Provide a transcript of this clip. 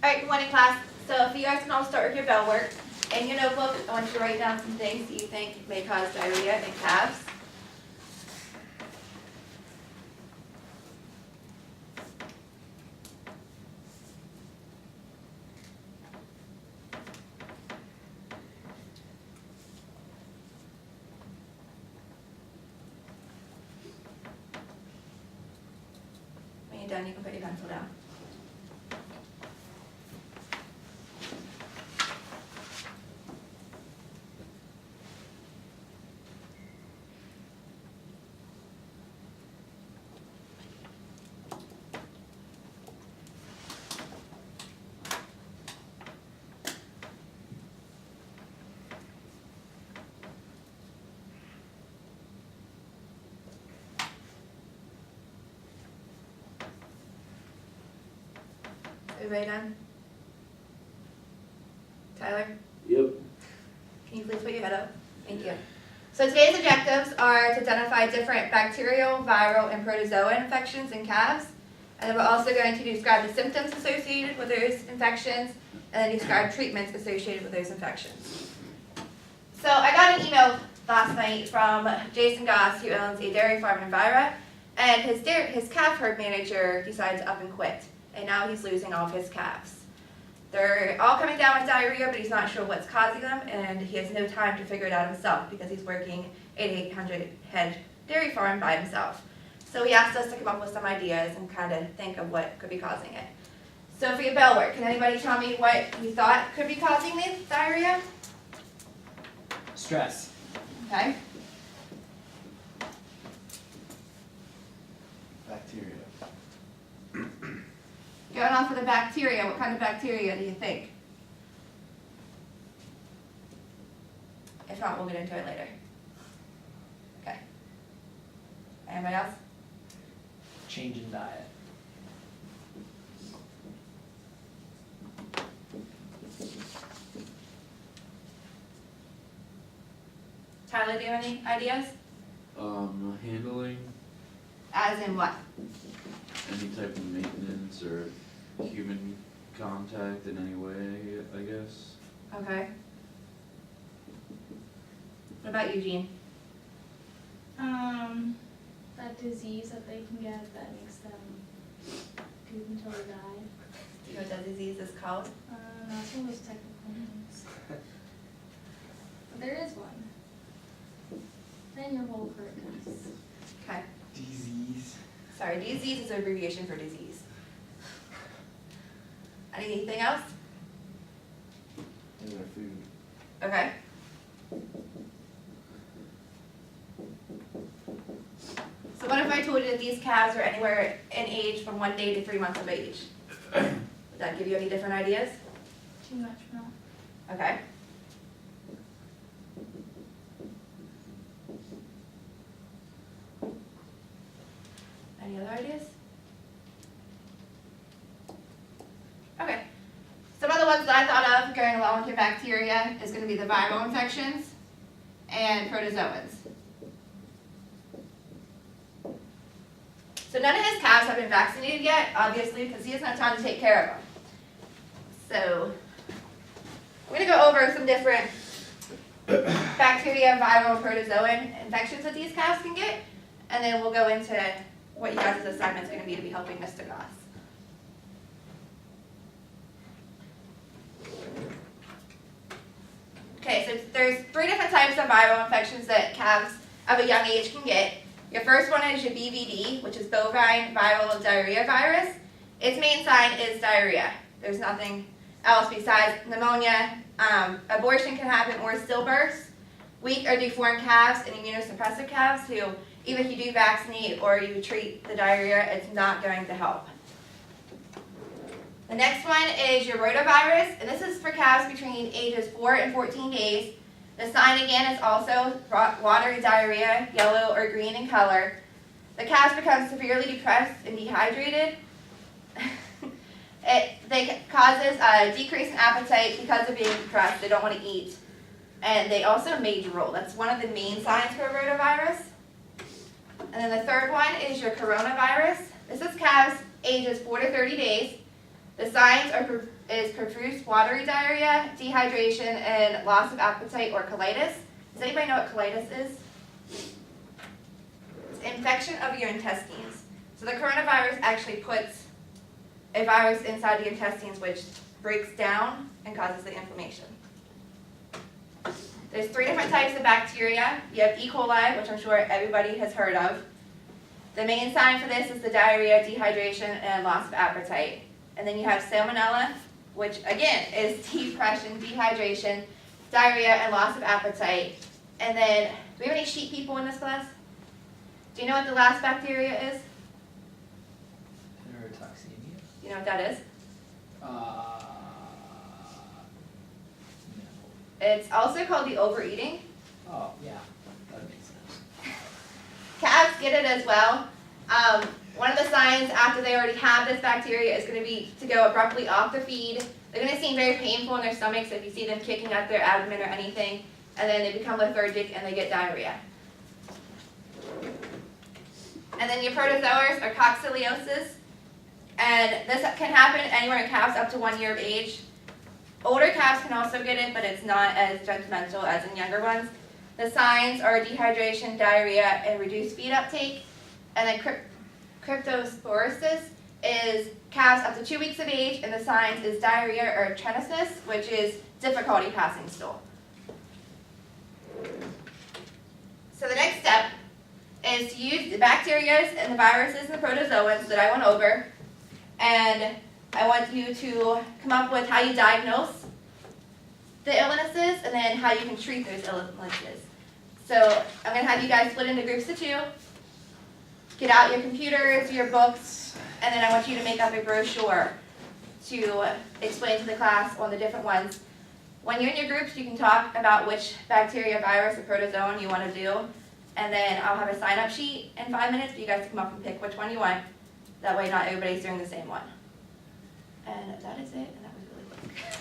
Alright, good morning class. So if you guys can all start with your bell work. In your notebook, I want you to write down some things that you think may cause diarrhea in calves. When you're done, you can put your pencil down. Everybody done? Tyler? Yep. Can you please put your head up? Thank you. So today's objectives are to identify different bacterial, viral, and protozoa infections in calves. And then we're also going to describe the symptoms associated with those infections and then describe treatments associated with those infections. So I got an email last night from Jason Goss, who owns a dairy farm in Vira, and his calf herd manager decided to up and quit, and now he's losing all of his calves. They're all coming down with diarrhea, but he's not sure what's causing them, and he has no time to figure it out himself because he's working an 800 head dairy farm by himself. So he asked us to come up with some ideas and kind of think of what could be causing it. So for your bell work, can anybody tell me what you thought could be causing the diarrhea? Stress. Okay. Bacteria. Going on for the bacteria, what kind of bacteria do you think? If not, we'll get into it later. Okay. Anybody else? Change in diet. Tyler, do you have any ideas? Handling As in what? any type of maintenance or human contact in any way, I guess. Okay. What about you, Jean? That disease that they can get that makes them poop until they die. Do you know what that disease is called? That's one of those technical names. But there is one. Then your whole hurt goes. Okay. Disease. Sorry, disease is an abbreviation for disease. Anything else? In their food. Okay. So what if I told you that these calves are anywhere in age from 1 day to 3 months of age? Would that give you any different ideas? Too much milk. Okay. Any other ideas? Okay. Some other ones that I thought of going along with your bacteria is going to be the viral infections and protozoans. So none of his calves have been vaccinated yet, obviously, because he doesn't have time to take care of them. So I'm going to go over some different bacteria, viral, protozoan infections that these calves can get, and then we'll go into what you guys' assignment is going to be helping Mr. Goss. Okay, so there's 3 different types of viral infections that calves of a young age can get. Your first one is your BVD, which is bovine viral diarrhea virus. Its main sign is diarrhea. There's nothing else besides pneumonia. Abortion can happen or stillbirths. Weak or deformed calves and immunosuppressive calves who, even if you do vaccinate or you treat the diarrhea, it's not going to help. The next one is your rotavirus, and this is for calves between ages 4 and 14 days. The sign again is also watery diarrhea, yellow or green in color. The calves become severely depressed and dehydrated. It causes a decrease in appetite because of being depressed. They don't want to eat. And they also major roll. That's one of the main signs for a rotavirus. And then the third one is your coronavirus. This is calves ages 4 to 30 days. The signs are is profuse watery diarrhea, dehydration, and loss of appetite or colitis. Does anybody know what colitis is? It's infection of your intestines. So the coronavirus actually puts a virus inside the intestines which breaks down and causes the inflammation. There's 3 different types of bacteria. You have E. coli, which I'm sure everybody has heard of. The main sign for this is the diarrhea, dehydration, and loss of appetite. And then you have Salmonella, which again is depression, dehydration, diarrhea, and loss of appetite. And then, do we have any sheep people in this class? Do you know what the last bacteria is? Neurotoxemia. Do you know what that is? No. It's also called the overeating. Oh, yeah, that makes sense. Calves get it as well. One of the signs after they already have this bacteria is going to be to go abruptly off the feed. They're going to seem very painful in their stomachs if you see them kicking at their abdomen or anything, and then they become lethargic and they get diarrhea. And then your protozoars are coccidiosis, and this can happen anywhere in calves up to 1 year of age. Older calves can also get it, but it's not as judgmental as in younger ones. The signs are dehydration, diarrhea, and reduced feed uptake. And then cryptosporosis is calves up to 2 weeks of age, and the signs is diarrhea or trisomnosis, which is difficulty passing stool. So the next step is to use the bacteria and the viruses and the protozoans that I went over, and I want you to come up with how you diagnose the illnesses and then how you can treat those illnesses. So I'm going to have you guys split into groups of 2. Get out your computers, your books, and then I want you to make up a brochure to explain to the class on the different ones. When you're in your groups, you can talk about which bacteria, virus, or protozoan you want to do, and then I'll have a sign-up sheet in 5 minutes for you guys to come up and pick which one you want. That way not everybody's doing the same one. And that is it, and that was really quick.